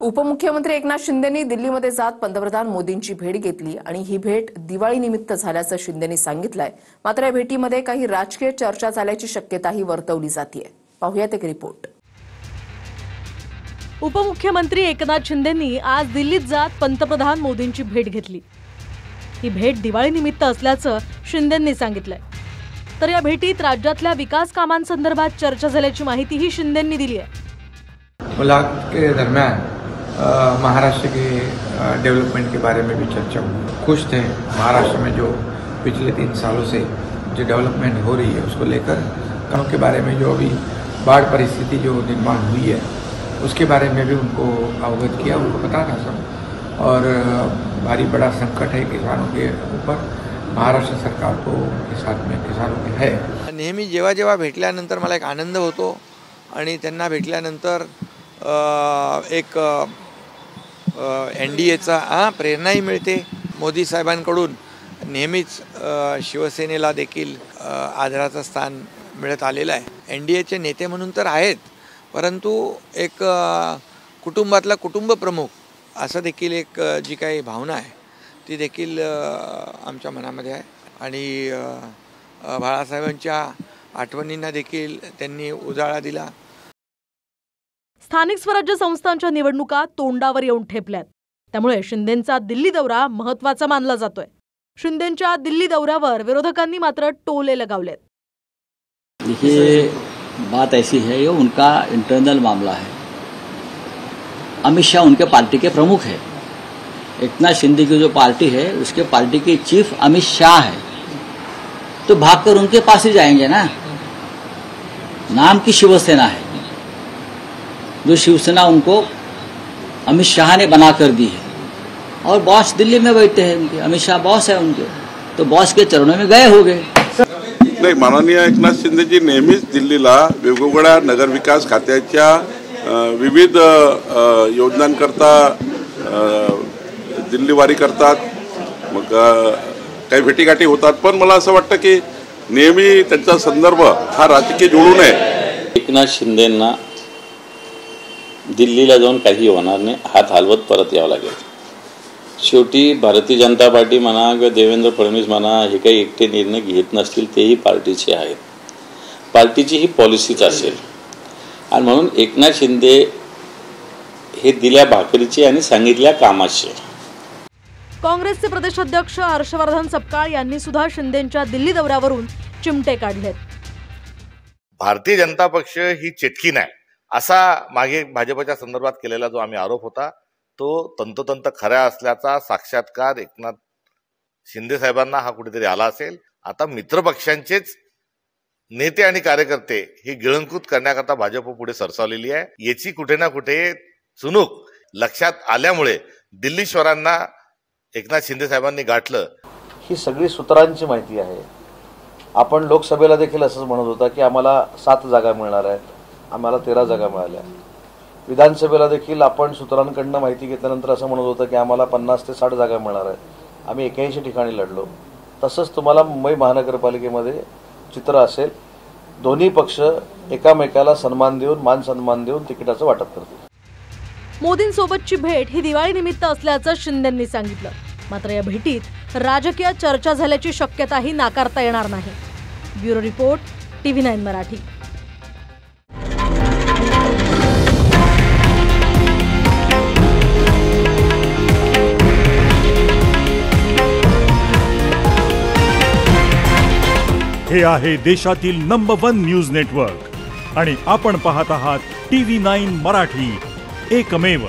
उपमुख्यमंत्री एकनाथ शिंदेंनी दिल्लीमध्ये जात पंतप्रधान मोदींची भेट घेतली आणि ही भेट दिवाळीनिमित्त झाल्याचं शिंदेंनी सांगितलंय। मात्र या भेटीमध्ये काही राजकीय चर्चा झाल्याची शक्यताही वर्तवली जातेय। पाहूयात एक रिपोर्ट। उपमुख्यमंत्री एकनाथ शिंदेंनी आज दिल्लीत जात पंतप्रधान मोदींची भेट घेतली। ही भेट दिवाळीनिमित्त असल्याचं शिंदेंनी सांगितलंय। तर या भेटीत राज्यातल्या विकास कामांसंदर्भात चर्चा झाल्याची माहितीही शिंदेंनी दिली आहे। मुलाकात के दरमियान महाराष्ट्र के डेवलपमेंट के बारे में भी चर्चा हुई। खुश थे महाराष्ट्र में जो पिछले 3 सालों से जो डेवलपमेंट हो रही है उसको लेकर, कामों के बारे में जो अभी बाढ़ परिस्थिति जो निर्माण हुई है उसके बारे में भी उनको अवगत किया। उनको पता था सब, और भारी बड़ा संकट है किसानों के ऊपर, महाराष्ट्र सरकार को के साथ में किसानों के है। नेहमी जेव्हा जेव्हा भेटल्यानंतर मला एक आनंद होतो आणि त्यांना भेटल्यानंतर एक NDAचा प्रेरणाही मिळते। मोदी साहेबांकडून नेहमीच शिवसेनेला देखील आदराचं स्थान मिळत आलेलं आहे। NDAचे नेते म्हणून तर आहेत, परंतु एक कुटुंबातला कुटुंब प्रमुख असं देखील एक जी काही भावना आहे ती देखील आमच्या मनामध्ये आहे। आणि बाळासाहेबांच्या आठवणींना देखील त्यांनी उजाळा दिला। स्थानिक स्वराज्य संस्थांच्या निवडणुका तोंडावर येऊन ठेपल्यात, त्यामुळे शिंदेंचा दिल्ली दौरा महत्त्वाचा मानला जातोय। शिंदेंच्या दिल्ली दौऱ्यावर विरोधकांनी मात्र टोले लगावलेत। देखिए, बात ऐसी है, ये उनका इंटरनल मामला है। अमित शाह उनके पार्टी के प्रमुख है। एकनाथ शिंदे की जो पार्टी है उसके पार्टी के चीफ अमित शाह है, तो भागकर उनके पास ही जाएंगे ना। नाम की शिवसेना है, जो शिवसेना उनको अमित शाह ने बना कर दी है, और बॉस दिल्ली में बैठे हैं उनके, अमित शाह बॉस है उनके, तो बॉस के चरणों में गए हो गए। नाही, माननीय एकनाथ शिंदेजी नेहमीच दिल्लीला वेगवेगळ्या नगर विकास खात्याच्या विविध योजनांकरता दिल्लीवारी करतात। मग काही भेटीगाठी होतात, पण मला असं वाटतं की नेहमी त्यांचा संदर्भ हा राजकीय जोडू नये। एकनाथ शिंदेंना दिल्लीला जाऊन काही होणार नाही, हात हलवत परत यावं लागेल। शेवटी भारतीय जनता पार्टी म्हणा किंवा देवेंद्र फडणवीस म्हणा, हे काही एकटे निर्णय घेत नसतील, तेही पार्टीचे आहेत। पार्टीची ही पॉलिसीच असेल, आणि म्हणून एकनाथ शिंदे हे दिल्या भाकरीचे आणि सांगितल्या कामाचे। काँग्रेसचे प्रदेशाध्यक्ष हर्षवर्धन सपकाळ यांनी सुद्धा शिंदेंच्या दिल्ली दौऱ्यावरून चिमटे काढलेत। भारतीय जनता पक्ष ही चेटकी नाही असा मागे भाजपच्या संदर्भात केलेला जो आम्ही आरोप होता तो तंतोतंत खरा असल्याचा साक्षात्कार एकनाथ शिंदे साहेबांना हा कुठेतरी आला असेल। आता मित्रपक्षांचेच नेते आणि कार्यकर्ते ही गिळंकृत करण्याकरता भाजप पुढे सरसावलेली आहे। याची कुठे ना कुठे चुणूक लक्षात आल्यामुळे दिल्लीश्वरांना एकनाथ शिंदे साहेबांनी गाठलं। ही सगळी सूत्रांची माहिती आहे। आपण लोकसभेला देखील असंच म्हणत होता की आम्हाला 7 जागा मिळणार आहेत, आम्हाला 13 जागा मिळाल्या। विधानसभेला देखील आपण सूत्रांकडून माहिती घेतल्यानंतर असं म्हणत होतं की आम्हाला 50 ते 60 जागा मिळणार आहेत, आम्ही 81 ठिकाणी लढलो। तसंच तुम्हाला मुंबई महानगरपालिकेमध्ये चित्र असेल, दोन्ही पक्ष एकामेकाला सन्मान देऊन, मान सन्मान देऊन तिकिटाचं वाटप करतील। मोदींसोबतची भेट ही दिवाळीनिमित्त असल्याचं शिंदेंनी सांगितलं। मात्र या भेटीत राजकीय चर्चा झाल्याची शक्यताही नाकारता येणार नाही। Bureau report, TV9 Marathi. हे आहे देशातील नंबर 1 न्यूज नेटवर्क आणि आपण पाहत आहात TV9 मराठी, एकमेव।